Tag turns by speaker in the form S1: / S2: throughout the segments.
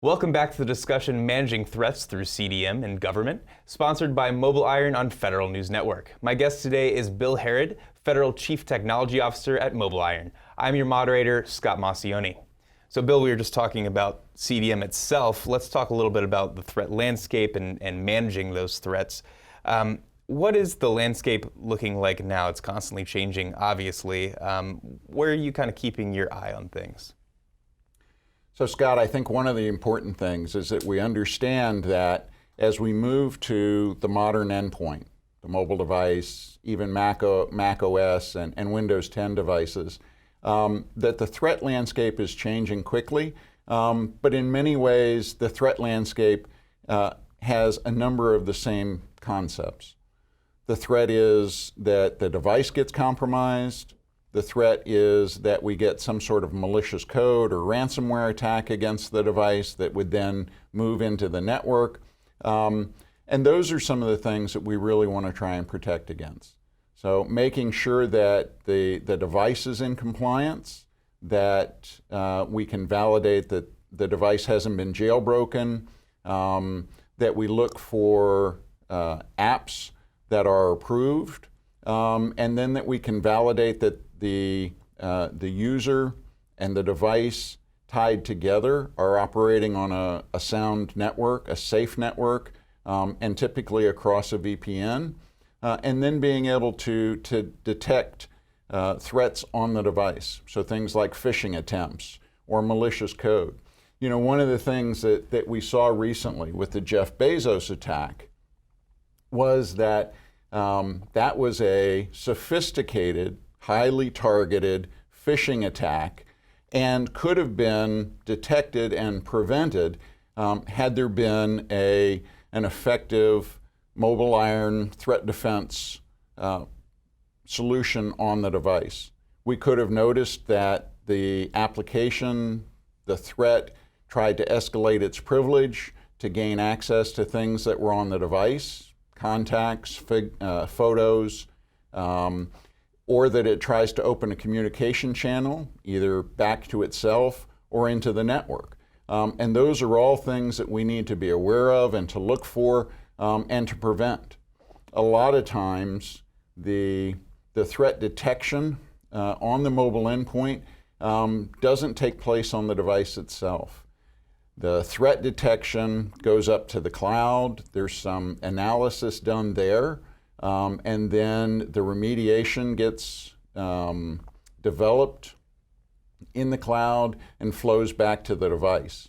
S1: Welcome back to the discussion Managing Threats Through CDM in Government, sponsored by Mobile Iron on Federal News Network. My guest today is Bill Harrod, Federal Chief Technology Officer at Mobile Iron. I'm your moderator, Scott Maucione. So Bill, we were just talking about CDM itself. Let's talk a little bit about the threat landscape and managing those threats. What is the landscape looking like now? It's constantly changing, obviously. Where are you kind of keeping your eye on things?
S2: So Scott, I think one of the important things is that we understand that as we move to the modern endpoint, the mobile device, even Mac OS and Windows 10 devices, that the threat landscape is changing quickly, but in many ways the threat landscape has a number of the same concepts. The threat is that the device gets compromised. The threat is that we get some sort of malicious code or ransomware attack against the device that would then move into the network. And those are some of the things that we really want to try and protect against. So making sure that the device is in compliance, that we can validate that the device hasn't been jailbroken, that we look for apps that are approved, and then that we can validate that the user and the device tied together are operating on a sound network, a safe network, and typically across a VPN, and then being able to detect threats on the device. So things like phishing attempts or malicious code. You know, one of the things that we saw recently with the Jeff Bezos attack was that that was a sophisticated, highly targeted phishing attack and could have been detected and prevented had there been an effective Mobile Iron threat defense solution on the device. We could have noticed that the application, the threat, tried to escalate its privilege to gain access to things that were on the device, contacts, photos, or that it tries to open a communication channel, either back to itself or into the network. And those are all things that we need to be aware of and to look for and to prevent. A lot of times, the threat detection on the mobile endpoint doesn't take place on the device itself. The threat detection goes up to the cloud. There's some analysis done there. And then the remediation gets developed in the cloud and flows back to the device.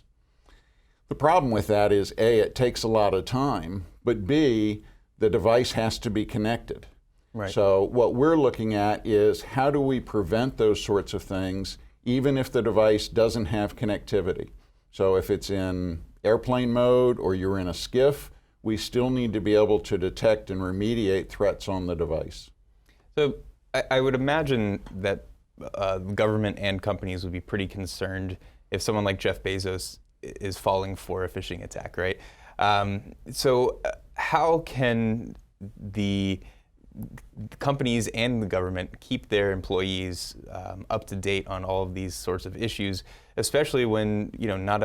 S2: The problem with that is A, it takes a lot of time, but B, the device has to be connected.
S1: Right.
S2: So what we're looking at is how do we prevent those sorts of things even if the device doesn't have connectivity. So if it's in airplane mode or you're in a skiff, we still need to be able to detect and remediate threats on the device.
S1: So I would imagine that government and companies would be pretty concerned if someone like Jeff Bezos is falling for a phishing attack, right? So how can the companies and the government keep their employees up to date on all of these sorts of issues, especially when not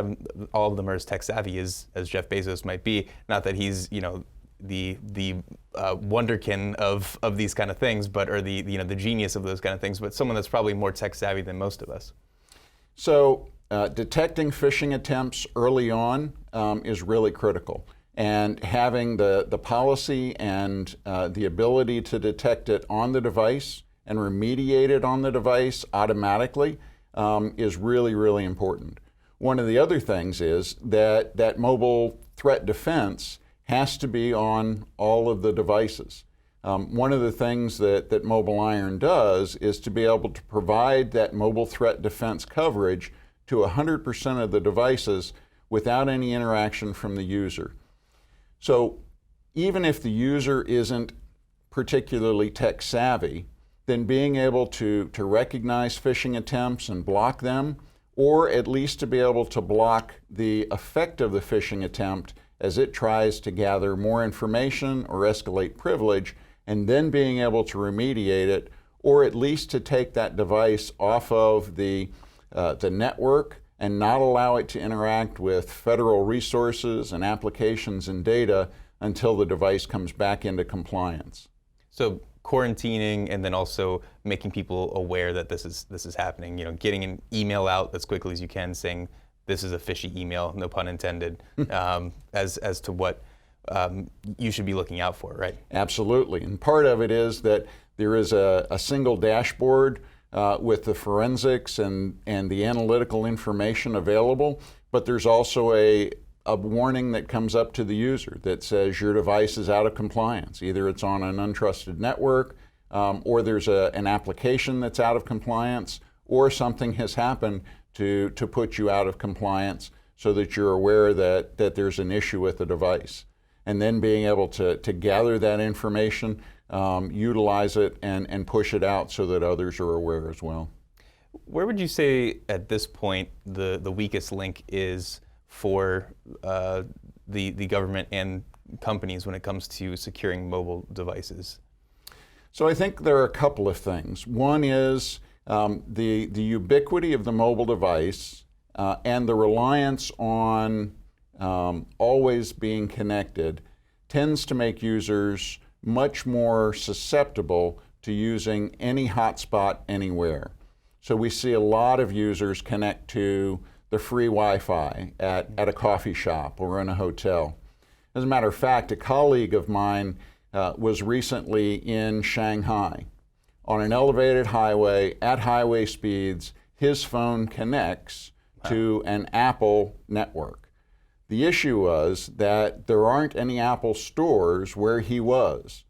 S1: all of them are as tech savvy as Jeff Bezos might be? Not that he's the wonderkin of these kind of things, but or the genius of those kind of things, but someone that's probably more tech savvy than most of us.
S2: So detecting phishing attempts early on is really critical. And having the policy and the ability to detect it on the device and remediate it on the device automatically is really, really important. One of the other things is that mobile threat defense has to be on all of the devices. One of the things that Mobile Iron does is to be able to provide that mobile threat defense coverage to 100% of the devices without any interaction from the user. So even if the user isn't particularly tech savvy, then being able to recognize phishing attempts and block them, or at least to be able to block the effect of the phishing attempt as it tries to gather more information or escalate privilege, and then being able to remediate it, or at least to take that device off of the network and not allow it to interact with federal resources and applications and data until the device comes back into compliance.
S1: So quarantining, and then also making people aware that this is happening. You know, getting an email out as quickly as you can, saying this is a fishy email, no pun intended, as to what you should be looking out for, right?
S2: Absolutely, and part of it is that there is a single dashboard with the forensics and the analytical information available, but there's also a warning that comes up to the user that says your device is out of compliance. Either it's on an untrusted network, or there's an application that's out of compliance, or something has happened to put you out of compliance so that you're aware that there's an issue with the device. And then being able to gather that information, utilize it, and push it out so that others are aware as well.
S1: Where would you say at this point the weakest link is for the government and companies when it comes to securing mobile devices?
S2: So I think there are a couple of things. One is the ubiquity of the mobile device and the reliance on always being connected tends to make users much more susceptible to using any hotspot anywhere. So we see a lot of users connect to the free Wi-Fi at a coffee shop or in a hotel. As a matter of fact, a colleague of mine was recently in Shanghai. On an elevated highway, at highway speeds, his phone connects to an Apple network. The issue was that there aren't any Apple stores where he was,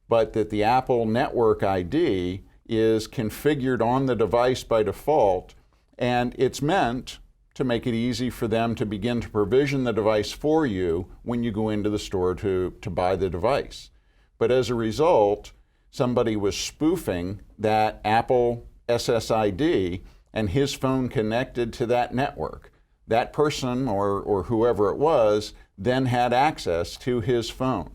S2: but that the Apple network ID is configured on the device by default, and it's meant to make it easy for them to begin to provision the device for you when you go into the store to buy the device. But as a result, somebody was spoofing that Apple SSID, and his phone connected to that network. That person, or whoever it was, then had access to his phone.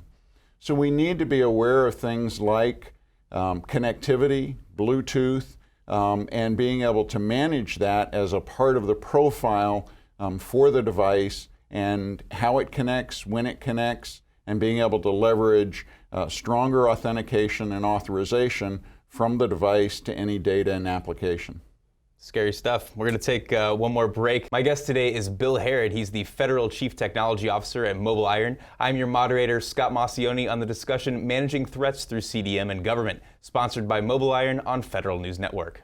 S2: So we need to be aware of things like connectivity, Bluetooth, and being able to manage that as a part of the profile for the device, and how it connects, when it connects, and being able to leverage stronger authentication and authorization from the device to any data and application.
S1: Scary stuff. We're going to take one more break. My guest today is Bill Harrod. He's the Federal Chief Technology Officer at Mobile Iron. I'm your moderator, Scott Maucione, on the discussion Managing Threats Through CDM and Government, sponsored by Mobile Iron on Federal News Network.